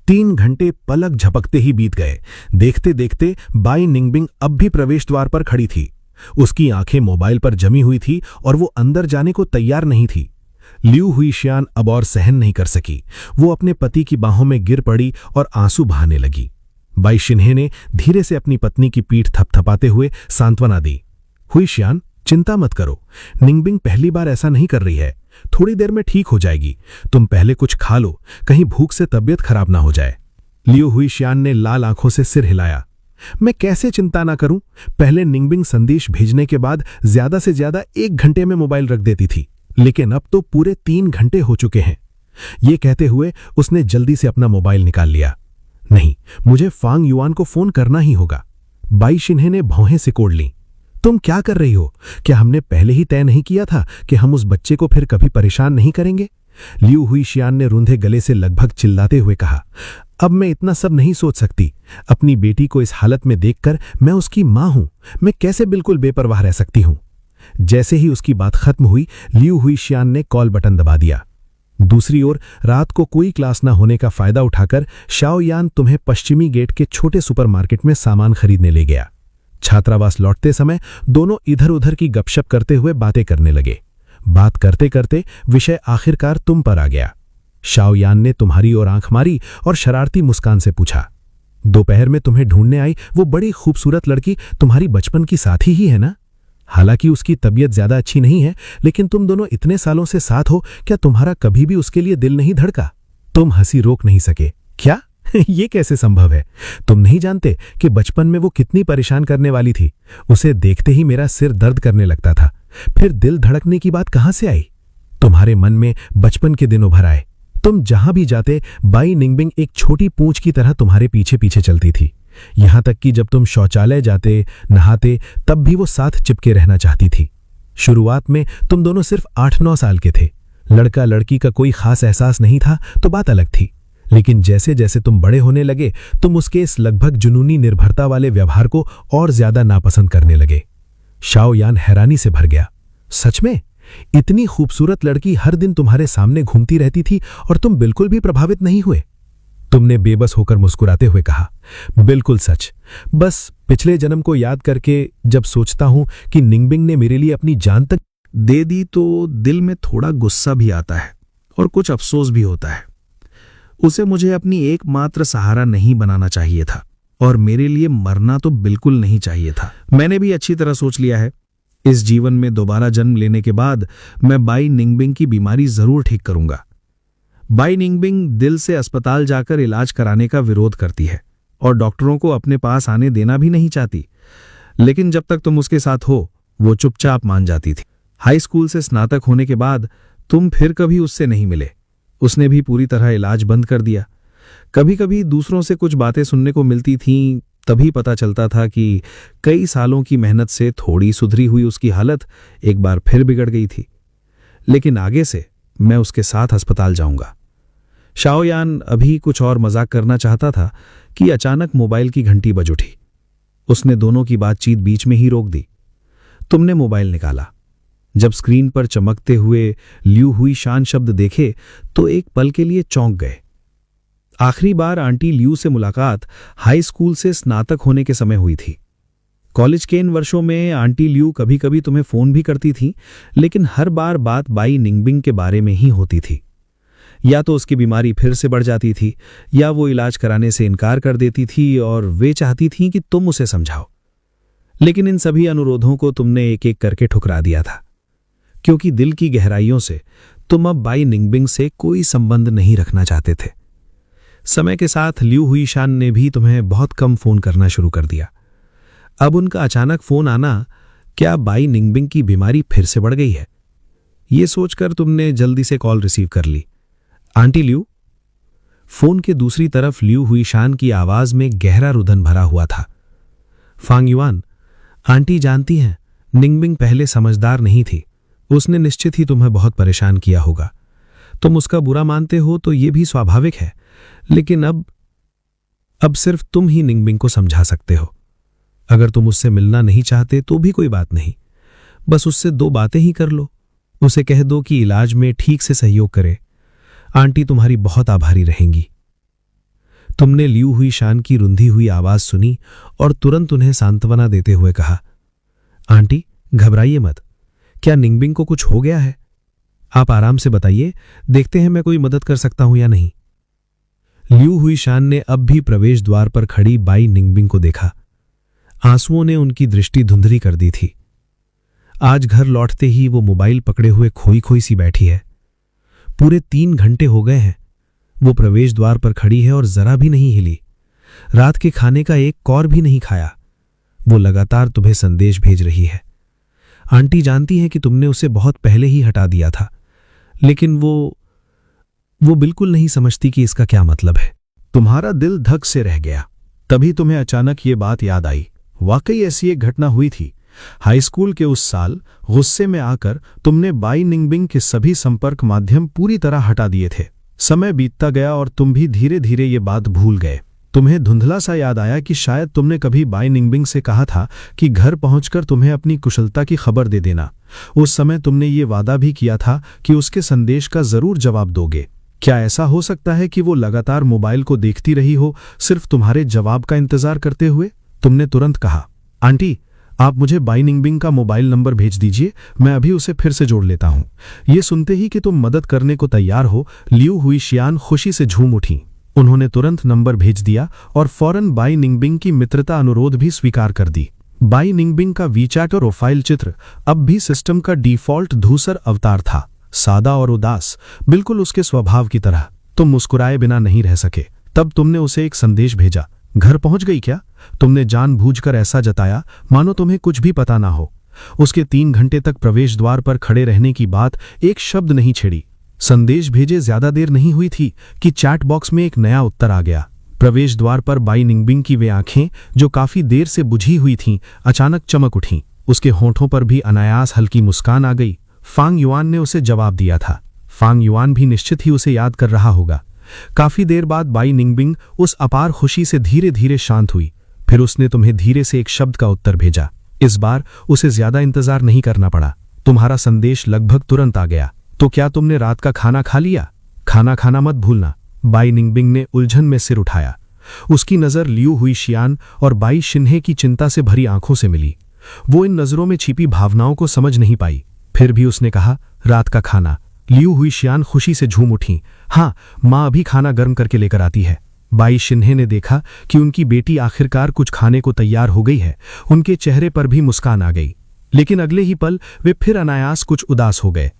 3 घंटे पलक झपकते ही बीत गए। देखते देखते बाई निंगबिंग अब भी प्रवेश द्वार पर खड़ी थी। उसकी आंखें मोबाइल पर जमी हुई थी और वो अंदर जाने को तैयार नहीं थी। लियू हुईशियान अब और सहन नहीं कर सकी। वो अपने पति की बाहों में गिर पड़ी और आंसू बहाने लगी। बाई शिन्हे ने धीरे से अपनी पत्नी की पीठ थपथपाते हुए सांत्वना दी। हुईशियान, चिंता मत करो, निंगबिंग पहली बार ऐसा नहीं कर रही है। थोड़ी देर में ठीक हो जाएगी। तुम पहले कुछ खा लो, कहीं भूख से तबीयत खराब ना हो जाए। लियू हुईशियान ने लाल आंखों से सिर हिलाया। मैं कैसे चिंता ना करूं? पहले निंगबिंग संदेश भेजने के बाद ज्यादा से ज्यादा 1 घंटे में मोबाइल रख देती थी, लेकिन अब तो पूरे 3 घंटे हो चुके हैं। ये कहते हुए उसने जल्दी से अपना मोबाइल निकाल लिया। नहीं, मुझे फांग युआन को फोन करना ही होगा। बाई शिन्हे ने भौहें सिकोड़ लीं। तुम क्या कर रही हो? क्या हमने पहले ही तय नहीं किया था कि हम उस बच्चे को फिर कभी परेशान नहीं करेंगे? लियू हुईशियान ने रूंधे गले से लगभग चिल्लाते हुए कहा, अब मैं इतना सब नहीं सोच सकती। अपनी बेटी को इस हालत में देखकर मैं उसकी मां हूं। मैं कैसे बिल्कुल बेपरवाह रह सकती हूं? जैसे ही उसकी बात खत्म हुई, लियू हुईशियान ने कॉल बटन दबा दिया। दूसरी ओर रात को कोई क्लास न होने का फायदा उठाकर शाओयान तुम्हें पश्चिमी गेट के छोटे सुपरमार्केट में सामान खरीदने ले गया। छात्रावास लौटते समय दोनों इधर उधर की गपशप करते हुए बातें करने लगे। बात करते करते विषय आखिरकार तुम पर आ गया। शाओयान ने तुम्हारी ओर आंख मारी और शरारती मुस्कान से पूछा, दोपहर में तुम्हें ढूंढने आई वो बड़ी खूबसूरत लड़की तुम्हारी बचपन की साथी ही है ना? हालांकि उसकी तबीयत ज्यादा अच्छी नहीं है, लेकिन तुम दोनों इतने सालों से साथ हो, क्या तुम्हारा कभी भी उसके लिए दिल नहीं धड़का? तुम हंसी रोक नहीं सके। क्या? ये कैसे संभव है? तुम नहीं जानते कि बचपन में वो कितनी परेशान करने वाली थी। उसे देखते ही मेरा सिर दर्द करने लगता था। फिर दिल धड़कने की बात कहां से आई? तुम्हारे मन में बचपन के दिन उभर आए। तुम जहां भी जाते बाई निंगबिंग एक छोटी पूंछ की तरह तुम्हारे पीछे पीछे चलती थी। यहां तक कि जब तुम शौचालय जाते, नहाते, तब भी वो साथ चिपके रहना चाहती थी। शुरुआत में तुम दोनों सिर्फ 8-9 साल के थे। लड़का लड़की का कोई खास एहसास नहीं था तो बात अलग थी, लेकिन जैसे जैसे तुम बड़े होने लगे तुम उसके इस लगभग जुनूनी निर्भरता वाले व्यवहार को और ज्यादा नापसंद करने लगे। शाओयान हैरानी से भर गया। सच में? इतनी खूबसूरत लड़की हर दिन तुम्हारे सामने घूमती रहती थी और तुम बिल्कुल भी प्रभावित नहीं हुए? तुमने बेबस होकर मुस्कुराते हुए कहा, बिल्कुल सच। बस पिछले जन्म को याद करके जब सोचता हूं कि निंगबिंग ने मेरे लिए अपनी जान तक दे दी तो दिल में थोड़ा गुस्सा भी आता है और कुछ अफसोस भी होता है। उसे मुझे अपनी एकमात्र सहारा नहीं बनाना चाहिए था और मेरे लिए मरना तो बिल्कुल नहीं चाहिए था। मैंने भी अच्छी तरह सोच लिया है, इस जीवन में दोबारा जन्म लेने के बाद मैं बाई निंगबिंग की बीमारी जरूर ठीक करूंगा। बाई निंगबिंग दिल से अस्पताल जाकर इलाज कराने का विरोध करती है और डॉक्टरों को अपने पास आने देना भी नहीं चाहती, लेकिन जब तक तुम उसके साथ हो वो चुपचाप मान जाती थी। हाई स्कूल से स्नातक होने के बाद तुम फिर कभी उससे नहीं मिले। उसने भी पूरी तरह इलाज बंद कर दिया। कभी कभी दूसरों से कुछ बातें सुनने को मिलती थीं, तभी पता चलता था कि कई सालों की मेहनत से थोड़ी सुधरी हुई उसकी हालत एक बार फिर बिगड़ गई थी। लेकिन आगे से मैं उसके साथ अस्पताल जाऊंगा। शाओयान अभी कुछ और मजाक करना चाहता था कि अचानक मोबाइल की घंटी बज उठी। उसने दोनों की बातचीत बीच में ही रोक दी। तुमने मोबाइल निकाला। जब स्क्रीन पर चमकते हुए लियू हुईशियान शब्द देखे तो एक पल के लिए चौंक गए। आखिरी बार आंटी लियू से मुलाकात हाई स्कूल से स्नातक होने के समय हुई थी। कॉलेज के इन वर्षों में आंटी लियू कभी कभी तुम्हें फोन भी करती थी, लेकिन हर बार बात बाई निंगबिंग के बारे में ही होती थी। या तो उसकी बीमारी फिर से बढ़ जाती थी या वो इलाज कराने से इनकार कर देती थी और वे चाहती थीं कि तुम उसे समझाओ। लेकिन इन सभी अनुरोधों को तुमने एक एक करके ठुकरा दिया था, क्योंकि दिल की गहराइयों से तुम अब बाई निंगबिंग से कोई संबंध नहीं रखना चाहते थे। समय के साथ लियू हुईशियान ने भी तुम्हें बहुत कम फोन करना शुरू कर दिया। अब उनका अचानक फोन आना, क्या बाई निंगबिंग की बीमारी फिर से बढ़ गई है? ये सोचकर तुमने जल्दी से कॉल रिसीव कर ली। Aunty Liu? फोन के दूसरी तरफ लियू हुईशियान की आवाज में गहरा रुदन भरा हुआ था। फांग युआन, आंटी जानती हैं निंगबिंग पहले समझदार नहीं थी। उसने निश्चित ही तुम्हें बहुत परेशान किया होगा। तुम उसका बुरा मानते हो तो यह भी स्वाभाविक है, लेकिन अब सिर्फ तुम ही निंगबिंग को समझा सकते हो। अगर तुम उससे मिलना नहीं चाहते तो भी कोई बात नहीं, बस उससे 2 बातें ही कर लो। उसे कह दो कि इलाज में ठीक से सहयोग करे। आंटी तुम्हारी बहुत आभारी रहेंगी। तुमने लियू हुई शान की रुंधी हुई आवाज सुनी और तुरंत उन्हें सांत्वना देते हुए कहा, आंटी घबराइए मत, क्या निंगबिंग को कुछ हो गया है? आप आराम से बताइए, देखते हैं मैं कोई मदद कर सकता हूं या नहीं। लियू हुई शान ने अब भी प्रवेश द्वार पर खड़ी बाई निंगबिंग को देखा। आंसुओं ने उनकी दृष्टि धुंधली कर दी थी। आज घर लौटते ही वो मोबाइल पकड़े हुए खोई खोई सी बैठी है। पूरे 3 घंटे हो गए हैं वो प्रवेश द्वार पर खड़ी है और जरा भी नहीं हिली। रात के खाने का एक कौर भी नहीं खाया। वो लगातार तुम्हें संदेश भेज रही है। आंटी जानती हैं कि तुमने उसे बहुत पहले ही हटा दिया था, लेकिन वो बिल्कुल नहीं समझती कि इसका क्या मतलब है। तुम्हारा दिल धक से रह गया। तभी तुम्हें अचानक ये बात याद आई। वाकई ऐसी एक घटना हुई थी। हाई स्कूल के उस साल गुस्से में आकर तुमने बाई निंगबिंग के सभी संपर्क माध्यम पूरी तरह हटा दिए थे। समय बीतता गया और तुम भी धीरे धीरे ये बात भूल गए। तुम्हें धुंधला सा याद आया कि शायद तुमने कभी बाई निंगबिंग से कहा था कि घर पहुंचकर तुम्हें अपनी कुशलता की खबर दे देना। उस समय तुमने ये वादा भी किया था कि उसके संदेश का जरूर जवाब दोगे। क्या ऐसा हो सकता है कि वो लगातार मोबाइल को देखती रही हो, सिर्फ तुम्हारे जवाब का इंतजार करते हुए? तुमने तुरंत कहा, आंटी आप मुझे बाई निंगबिंग का मोबाइल नंबर भेज दीजिए, मैं अभी उसे फिर से जोड़ लेता हूं। ये सुनते ही कि तुम मदद करने को तैयार हो, लियू हुई शियान खुशी से झूम उठी। उन्होंने तुरंत नंबर भेज दिया और फौरन बाई निंगबिंग की मित्रता अनुरोध भी स्वीकार कर दी। बाई निंगबिंग का वीचैट और प्रोफाइल चित्र अब भी सिस्टम का डिफॉल्ट धूसर अवतार था, सादा और उदास, बिल्कुल उसके स्वभाव की तरह। तुम मुस्कुराए बिना नहीं रह सके। तब तुमने उसे एक संदेश भेजा, घर पहुंच गई क्या? तुमने जानबूझकर ऐसा जताया मानो तुम्हें कुछ भी पता ना हो। उसके 3 घंटे तक प्रवेश द्वार पर खड़े रहने की बात एक शब्द नहीं छेड़ी। संदेश भेजे ज्यादा देर नहीं हुई थी कि चैट बॉक्स में एक नया उत्तर आ गया। प्रवेश द्वार पर बाई निंगबिंग की वे आंखें जो काफी देर से बुझी हुई थीं, अचानक चमक उठीं। उसके होंठों पर भी अनायास हल्की मुस्कान आ गई। फांग युआन ने उसे जवाब दिया था। फांग युआन भी निश्चित ही उसे याद कर रहा होगा। काफी देर बाद बाई निंगबिंग उस अपार खुशी से धीरे धीरे शांत हुई। फिर उसने तुम्हें धीरे से एक शब्द का उत्तर भेजा। इस बार उसे ज्यादा इंतजार नहीं करना पड़ा। तुम्हारा संदेश लगभग तुरंत आ गया। तो क्या तुमने रात का खाना खा लिया? खाना खाना मत भूलना। बाई निंगबिंग ने उलझन में सिर उठाया। उसकी नजर लियू हुई शियान और बाई शिन्हे की चिंता से भरी आंखों से मिली। वो इन नजरों में छिपी भावनाओं को समझ नहीं पाई। फिर भी उसने कहा, रात का खाना। लियू हुई शियान खुशी से झूम उठी। हाँ, माँ अभी खाना गर्म करके लेकर आती है। बाई शिन्हे ने देखा कि उनकी बेटी आखिरकार कुछ खाने को तैयार हो गई है। उनके चेहरे पर भी मुस्कान आ गई, लेकिन अगले ही पल वे फिर अनायास कुछ उदास हो गए।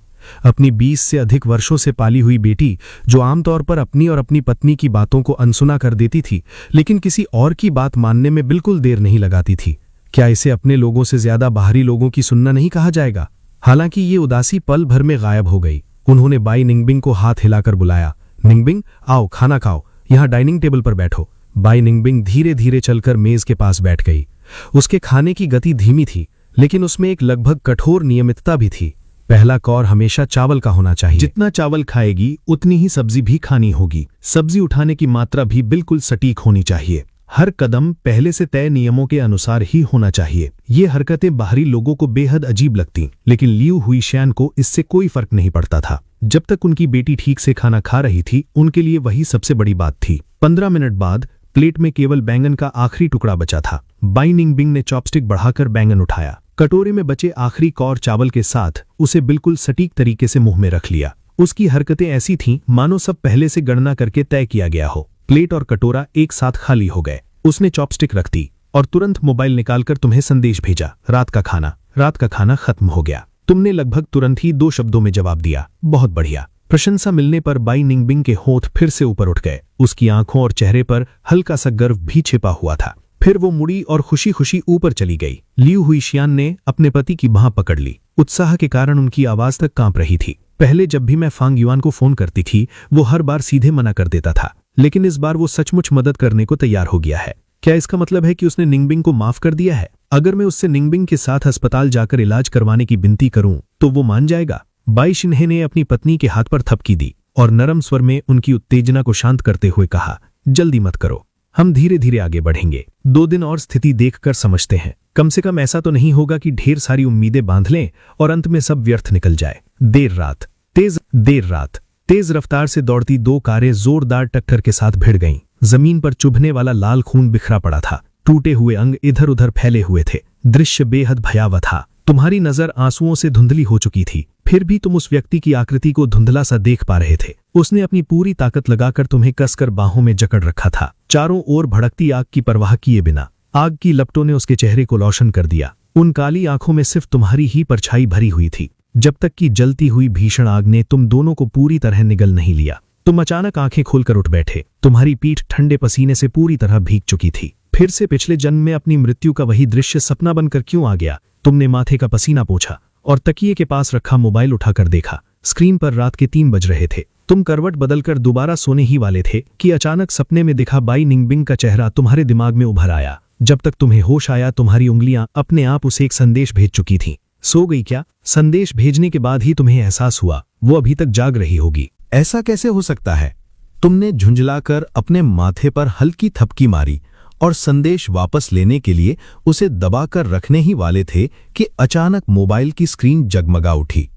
अपनी 20 से अधिक वर्षों से पाली हुई बेटी, जो आमतौर पर अपनी और अपनी पत्नी की बातों को अनसुना कर देती थी, लेकिन किसी और की बात मानने में बिल्कुल देर नहीं लगाती थी। क्या इसे अपने लोगों से ज्यादा बाहरी लोगों की सुनना नहीं कहा जाएगा? हालांकि ये उदासी पल भर में गायब हो गई। उन्होंने बाई निंगबिंग को हाथ हिलाकर बुलाया, निंगबिंग आओ, खाना खाओ, यहाँ डाइनिंग टेबल पर बैठो। बाई निंगबिंग धीरे धीरे चलकर मेज के पास बैठ गई। उसके खाने की गति धीमी थी, लेकिन उसमें एक लगभग कठोर नियमितता भी थी। पहला कौर हमेशा चावल का होना चाहिए। जितना चावल खाएगी उतनी ही सब्जी भी खानी होगी। सब्जी उठाने की मात्रा भी बिल्कुल सटीक होनी चाहिए। हर कदम पहले से तय नियमों के अनुसार ही होना चाहिए। ये हरकतें बाहरी लोगों को बेहद अजीब लगती, लेकिन लियू हुई शियान को इससे कोई फर्क नहीं पड़ता था। जब तक उनकी बेटी ठीक से खाना खा रही थी, उनके लिए वही सबसे बड़ी बात थी। 15 मिनट बाद प्लेट में केवल बैंगन का आखिरी टुकड़ा बचा था। बाई निंगबिंग ने चॉपस्टिक बढ़ाकर बैंगन उठाया। कटोरे में बचे आखिरी कौर चावल के साथ उसे बिल्कुल सटीक तरीके से मुंह में रख लिया। उसकी हरकतें ऐसी थीं मानो सब पहले से गणना करके तय किया गया हो। प्लेट और कटोरा एक साथ खाली हो गए। उसने चॉपस्टिक रख दी और तुरंत मोबाइल निकालकर तुम्हें संदेश भेजा, रात का खाना। रात का खाना खत्म हो गया। तुमने लगभग तुरंत ही 2 शब्दों में जवाब दिया, बहुत बढ़िया। प्रशंसा मिलने पर बाई निंगबिंग के होंठ फिर से ऊपर उठ गए। उसकी आंखों और चेहरे पर हल्का सा गर्व भी छिपा हुआ था। फिर वो मुड़ी और खुशी खुशी ऊपर चली गई। लियू हुई शियान ने अपने पति की बांह पकड़ ली। उत्साह के कारण उनकी आवाज तक कांप रही थी। पहले जब भी मैं फांग युआन को फोन करती थी, वो हर बार सीधे मना कर देता था, लेकिन इस बार वो सचमुच मदद करने को तैयार हो गया है। क्या इसका मतलब है कि उसने निंगबिंग को माफ कर दिया है? अगर मैं उससे निंगबिंग के साथ अस्पताल जाकर इलाज करवाने की विनती करूं, तो वो मान जाएगा? बाई शिन्हे ने अपनी पत्नी के हाथ पर थपकी दी और नरम स्वर में उनकी उत्तेजना को शांत करते हुए कहा, जल्दी मत करो, हम धीरे धीरे आगे बढ़ेंगे। 2 दिन और स्थिति देखकर समझते हैं। कम से कम ऐसा तो नहीं होगा कि ढेर सारी उम्मीदें बांध लें और अंत में सब व्यर्थ निकल जाए। देर रात तेज रफ्तार से दौड़ती 2 कारें जोरदार टक्कर के साथ भिड़ गईं। जमीन पर चुभने वाला लाल खून बिखरा पड़ा था। टूटे हुए अंग इधर उधर फैले हुए थे। दृश्य बेहद भयावह था। तुम्हारी नजर आंसुओं से धुंधली हो चुकी थी, फिर भी तुम उस व्यक्ति की आकृति को धुंधला सा देख पा रहे थे। उसने अपनी पूरी ताकत लगाकर तुम्हें कसकर बाहों में जकड़ रखा था, चारों ओर भड़कती आग की परवाह किए बिना। आग की लपटों ने उसके चेहरे को रोशन कर दिया। उन काली आंखों में सिर्फ तुम्हारी ही परछाई भरी हुई थी, जब तक कि जलती हुई भीषण आग ने तुम दोनों को पूरी तरह निगल नहीं लिया। तुम अचानक आंखें खोलकर उठ बैठे। तुम्हारी पीठ ठंडे पसीने से पूरी तरह भीग चुकी थी। फिर से पिछले जन्म में अपनी मृत्यु का वही दृश्य सपना बनकर क्यों आ गया? तुमने माथे का पसीना पोंछा और तकिए के पास रखा मोबाइल उठाकर देखा। स्क्रीन पर रात के 3 बज रहे थे। तुम करवट बदलकर दोबारा सोने ही वाले थे कि अचानक सपने में दिखा बाई निंगबिंग का चेहरा तुम्हारे दिमाग में उभर आया। जब तक तुम्हें होश आया, तुम्हारी उंगलियां अपने आप उसे एक संदेश भेज चुकी थीं। सो गई क्या? संदेश भेजने के बाद ही तुम्हें एहसास हुआ वो अभी तक जाग रही होगी। ऐसा कैसे हो सकता है? तुमने झुंझलाकर अपने माथे पर हल्की थपकी मारी और संदेश वापस लेने के लिए उसे दबाकर रखने ही वाले थे कि अचानक मोबाइल की स्क्रीन जगमगा उठी।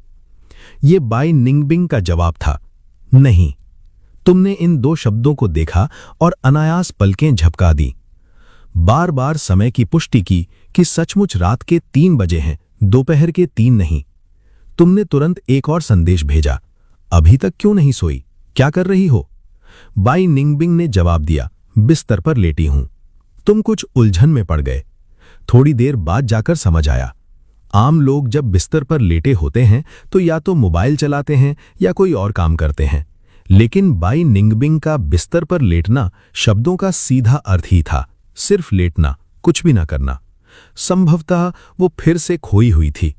ये बाई निंगबिंग का जवाब था। नहीं। तुमने इन 2 शब्दों को देखा और अनायास पलकें झपका दी। बार बार समय की पुष्टि की कि सचमुच रात के 3 बजे हैं, दोपहर के 3 नहीं। तुमने तुरंत एक और संदेश भेजा, अभी तक क्यों नहीं सोई? क्या कर रही हो? बाई निंगबिंग ने जवाब दिया, बिस्तर पर लेटी हूं। तुम कुछ उलझन में पड़ गए। थोड़ी देर बाद जाकर समझ आया, आम लोग जब बिस्तर पर लेटे होते हैं तो या तो मोबाइल चलाते हैं या कोई और काम करते हैं, लेकिन बाई निंगबिंग का बिस्तर पर लेटना शब्दों का सीधा अर्थ ही था, सिर्फ लेटना, कुछ भी ना करना। संभवतः वो फिर से खोई हुई थी।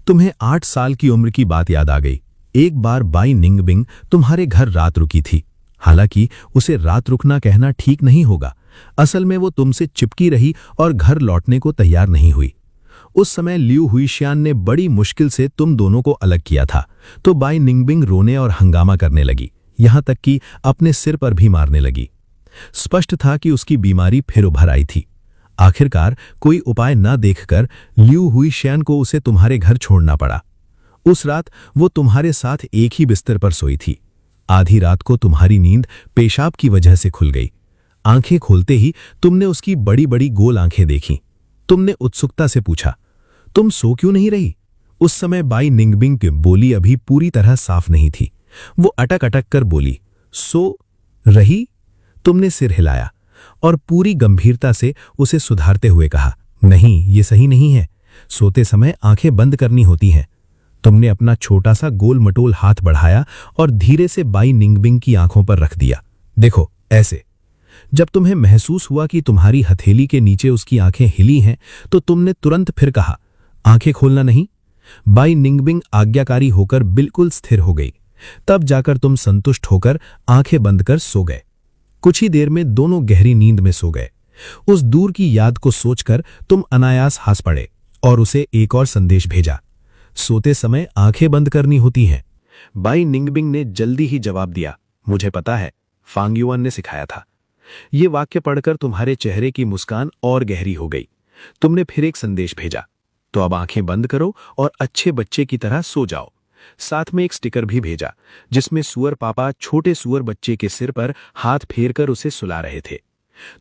तुम्हें 8 साल की उम्र की बात याद आ गई। एक बार बाई निंगबिंग तुम्हारे घर रात रुकी थी। हालांकि उसे रात रुकना कहना ठीक नहीं होगा। असल में वो तुमसे चिपकी रही और घर लौटने को तैयार नहीं हुई। उस समय लियू हुईशियान ने बड़ी मुश्किल से तुम दोनों को अलग किया था, तो बाई निंगबिंग रोने और हंगामा करने लगी, यहां तक कि अपने सिर पर भी मारने लगी। स्पष्ट था कि उसकी बीमारी फिर उभर आई थी। आखिरकार कोई उपाय न देखकर लियू हुईशियान को उसे तुम्हारे घर छोड़ना पड़ा। उस रात वो तुम्हारे साथ एक ही बिस्तर पर सोई थी। आधी रात को तुम्हारी नींद पेशाब की वजह से खुल गई। आंखें खोलते ही तुमने उसकी बड़ी बड़ी गोल आंखें देखीं। तुमने उत्सुकता से पूछा, तुम सो क्यों नहीं रही? उस समय बाई निंगबिंग की बोली अभी पूरी तरह साफ नहीं थी। वो अटक अटक कर बोली, सो रही? तुमने सिर हिलाया और पूरी गंभीरता से उसे सुधारते हुए कहा, नहीं, ये सही नहीं है। सोते समय आंखें बंद करनी होती हैं। तुमने अपना छोटा सा गोल मटोल हाथ बढ़ाया और धीरे से बाई निंगबिंग की आंखों पर रख दिया। देखो, ऐसे। जब तुम्हें महसूस हुआ कि तुम्हारी हथेली के नीचे उसकी आंखें हिली हैं, तो तुमने तुरंत फिर कहा, आंखें खोलना नहीं। बाई निंगबिंग आज्ञाकारी होकर बिल्कुल स्थिर हो गई। तब जाकर तुम संतुष्ट होकर आंखें बंद कर सो गए। कुछ ही देर में दोनों गहरी नींद में सो गए। उस दूर की याद को सोचकर तुम अनायास हंस पड़े और उसे एक और संदेश भेजा, सोते समय आंखें बंद करनी होती हैं। बाई निंगबिंग ने जल्दी ही जवाब दिया, मुझे पता है, फांग युआन ने सिखाया था। ये वाक्य पढ़कर तुम्हारे चेहरे की मुस्कान और गहरी हो गई। तुमने फिर एक संदेश भेजा, तो अब आंखें बंद करो और अच्छे बच्चे की तरह सो जाओ। साथ में एक स्टिकर भी भेजा, जिसमें सुअर पापा छोटे सुअर बच्चे के सिर पर हाथ फेरकर उसे सुला रहे थे।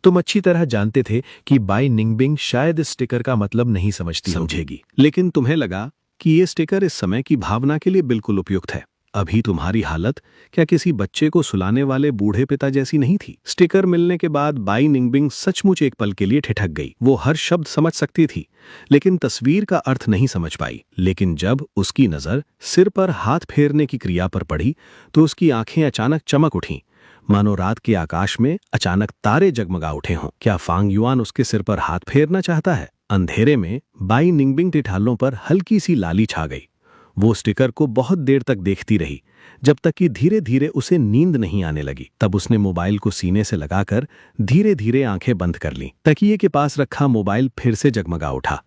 तुम अच्छी तरह जानते थे कि बाई निंगबिंग शायद इस स्टिकर का मतलब नहीं समझेगी, लेकिन तुम्हें लगा कि ये स्टिकर इस समय की भावना के लिए बिल्कुल उपयुक्त है। अभी तुम्हारी हालत क्या किसी बच्चे को सुलाने वाले बूढ़े पिता जैसी नहीं थी? स्टिकर मिलने के बाद बाई निंगबिंग सचमुच एक पल के लिए ठिठक गई। वो हर शब्द समझ सकती थी, लेकिन तस्वीर का अर्थ नहीं समझ पाई। लेकिन जब उसकी नजर सिर पर हाथ फेरने की क्रिया पर पड़ी, तो उसकी आंखें अचानक चमक उठीं, मानो रात के आकाश में अचानक तारे जगमगा उठे हों। क्या फांग युआन उसके सिर पर हाथ फेरना चाहता है? अंधेरे में बाई निंगबिंग ठिठालों पर हल्की सी लाली छा गई। वो स्टिकर को बहुत देर तक देखती रही, जब तक कि धीरे धीरे उसे नींद नहीं आने लगी। तब उसने मोबाइल को सीने से लगाकर धीरे धीरे आंखें बंद कर लीं। तकिए के पास रखा मोबाइल फिर से जगमगा उठा।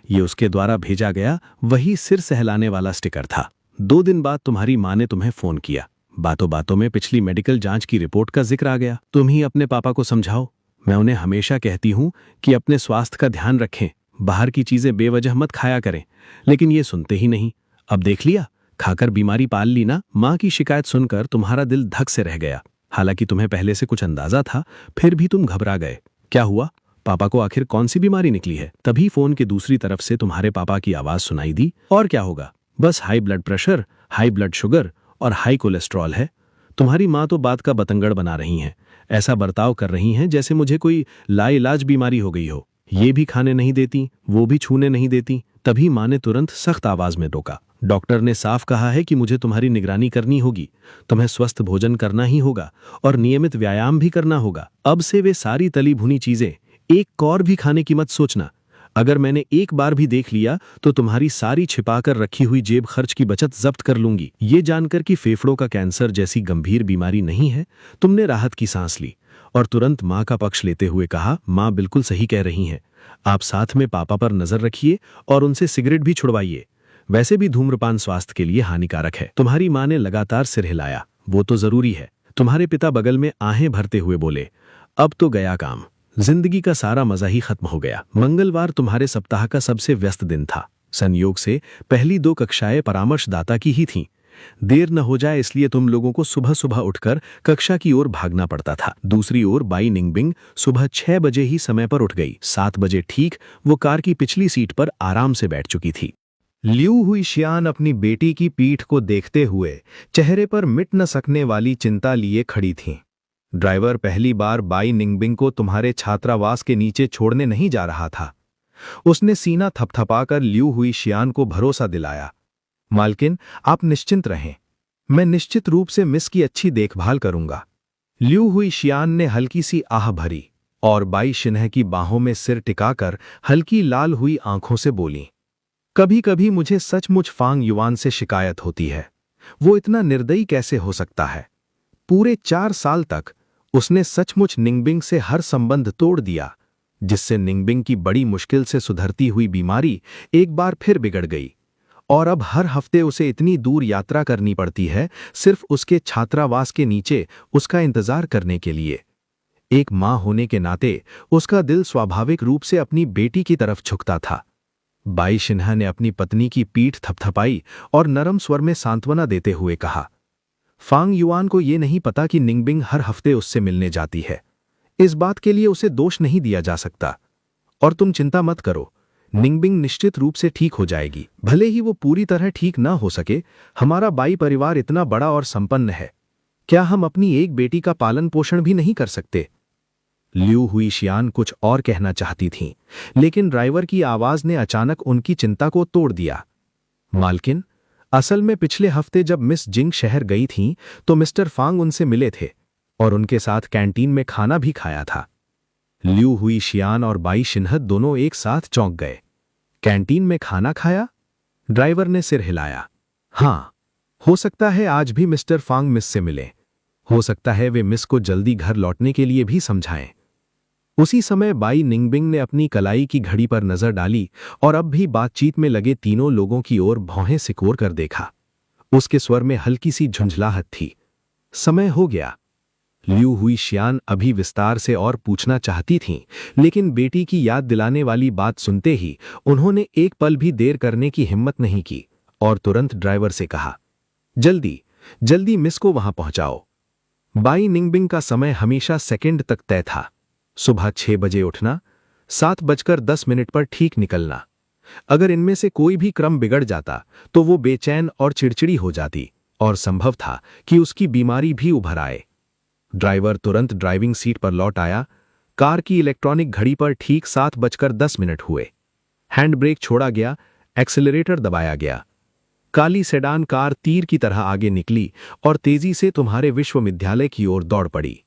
ये उसके द्वारा भेजा गया वही सिर सहलाने वाला स्टिकर था। 2 दिन बाद तुम्हारी माँ ने तुम्हें फोन किया। बातों बातों में पिछली मेडिकल जांच की रिपोर्ट का जिक्र आ गया। तुम ही अपने पापा को समझाओ। मैं उन्हें हमेशा कहती हूँ कि अपने स्वास्थ्य का ध्यान रखें, बाहर की चीजें बेवजह मत खाया करें, लेकिन ये सुनते ही नहीं। अब देख लिया, खाकर बीमारी पाल ली ना। माँ की शिकायत सुनकर तुम्हारा दिल धक से रह गया। हालांकि तुम्हें पहले से कुछ अंदाजा था, फिर भी तुम घबरा गए। क्या हुआ? पापा को आखिर कौन सी बीमारी निकली है? तभी फोन के दूसरी तरफ से तुम्हारे पापा की आवाज सुनाई दी। और क्या होगा? बस high blood pressure, high blood sugar और हाई कोलेस्ट्रॉल है। तुम्हारी माँ तो बात का बतंगड़ बना रही हैं, ऐसा बर्ताव कर रही हैं जैसे मुझे कोई लाइलाज बीमारी हो गई हो। ये भी खाने नहीं देती, वो भी छूने नहीं देती। तभी माँ ने तुरंत सख्त आवाज में टोका, डॉक्टर ने साफ कहा है कि मुझे तुम्हारी निगरानी करनी होगी। तुम्हें स्वस्थ भोजन करना ही होगा और नियमित व्यायाम भी करना होगा। अब से वे सारी तली भुनी चीजें एक कौर भी खाने की मत सोचना। अगर मैंने एक बार भी देख लिया तो तुम्हारी सारी छिपाकर रखी हुई जेब खर्च की बचत जब्त कर लूंगी। ये जानकर कि फेफड़ों का कैंसर जैसी गंभीर बीमारी नहीं है, तुमने राहत की सांस ली और तुरंत माँ का पक्ष लेते हुए कहा, माँ बिल्कुल सही कह रही हैं। आप साथ में पापा पर नजर रखिए और उनसे सिगरेट भी छुड़वाइए। वैसे भी धूम्रपान स्वास्थ्य के लिए हानिकारक है। तुम्हारी माँ ने लगातार सिर हिलाया। वो तो जरूरी है। तुम्हारे पिता बगल में आहें भरते हुए बोले, अब तो गया काम। जिंदगी का सारा मजा ही खत्म हो गया। मंगलवार तुम्हारे सप्ताह का सबसे व्यस्त दिन था। संयोग से पहली 2 कक्षाएं परामर्शदाता की ही थीं। देर न हो जाए इसलिए तुम लोगों को सुबह सुबह उठकर कक्षा की ओर भागना पड़ता था। दूसरी ओर बाई निंगबिंग सुबह 6 बजे ही समय पर उठ गई। 7 बजे ठीक वो कार की पिछली सीट पर आराम से बैठ चुकी थी। ल्यू हुई शियान अपनी बेटी की पीठ को देखते हुए चेहरे पर मिट न सकने वाली चिंता लिए खड़ी थीं। ड्राइवर पहली बार बाई निंगबिंग को तुम्हारे छात्रावास के नीचे छोड़ने नहीं जा रहा था। उसने सीना थपथपाकर ल्यू हुई शियान को भरोसा दिलाया, मालकिन आप निश्चिंत रहें, मैं निश्चित रूप से मिस की अच्छी देखभाल करूंगा। ल्यू हुई शियान ने हल्की सी आह भरी और बाई शिन्ह की बाहों में सिर टिकाकर हल्की लाल हुई आंखों से बोली, कभी कभी मुझे सचमुच फांग युआन से शिकायत होती है। वो इतना निर्दयी कैसे हो सकता है? पूरे 4 साल तक उसने सचमुच निंगबिंग से हर संबंध तोड़ दिया, जिससे निंगबिंग की बड़ी मुश्किल से सुधरती हुई बीमारी एक बार फिर बिगड़ गई। और अब हर हफ्ते उसे इतनी दूर यात्रा करनी पड़ती है सिर्फ उसके छात्रावास के नीचे उसका इंतजार करने के लिए। एक मां होने के नाते उसका दिल स्वाभाविक रूप से अपनी बेटी की तरफ झुकता था। बाई शिन्हा ने अपनी पत्नी की पीठ थपथपाई और नरम स्वर में सांत्वना देते हुए कहा, फांग युआन को यह नहीं पता कि निंगबिंग हर हफ्ते उससे मिलने जाती है। इस बात के लिए उसे दोष नहीं दिया जा सकता। और तुम चिंता मत करो, निंगबिंग निश्चित रूप से ठीक हो जाएगी। भले ही वो पूरी तरह ठीक ना हो सके, हमारा बाई परिवार इतना बड़ा और संपन्न है। क्या हम अपनी एक बेटी का पालन पोषण भी नहीं कर सकते? ल्यू हुई शियान कुछ और कहना चाहती थीं, लेकिन ड्राइवर की आवाज ने अचानक उनकी चिंता को तोड़ दिया। मालकिन, असल में पिछले हफ्ते जब मिस जिंग शहर गई थीं तो मिस्टर फांग उनसे मिले थे और उनके साथ कैंटीन में खाना भी खाया था। ल्यू हुई शियान और बाई शिन्हत दोनों एक साथ चौंक गए। कैंटीन में खाना खाया? ड्राइवर ने सिर हिलाया। हाँ, हो सकता है आज भी मिस्टर फांग मिस से मिले। हो सकता है वे मिस को जल्दी घर लौटने के लिए भी समझाएं। उसी समय बाई निंगबिंग ने अपनी कलाई की घड़ी पर नजर डाली और अब भी बातचीत में लगे तीनों लोगों की ओर भौहें सिकोर कर देखा। उसके स्वर में हल्की सी झुंझलाहट थी। समय हो गया। ल्यू हुई शियान अभी विस्तार से और पूछना चाहती थीं, लेकिन बेटी की याद दिलाने वाली बात सुनते ही उन्होंने एक पल भी देर करने की हिम्मत नहीं की और तुरंत ड्राइवर से कहा, जल्दी जल्दी मिस को वहां पहुंचाओ। बाई निंगबिंग का समय हमेशा सेकंड तक तय था। सुबह 6 बजे उठना, 7:10 पर ठीक निकलना। अगर इनमें से कोई भी क्रम बिगड़ जाता तो वो बेचैन और चिड़चिड़ी हो जाती और संभव था कि उसकी बीमारी भी उभर आए। ड्राइवर तुरंत ड्राइविंग सीट पर लौट आया। कार की इलेक्ट्रॉनिक घड़ी पर ठीक 7:10 हुए। हैंड ब्रेक छोड़ा गया, एक्सेलरेटर दबाया गया। काली सेडान कार तीर की तरह आगे निकली और तेजी से तुम्हारे विश्वविद्यालय की ओर दौड़ पड़ी।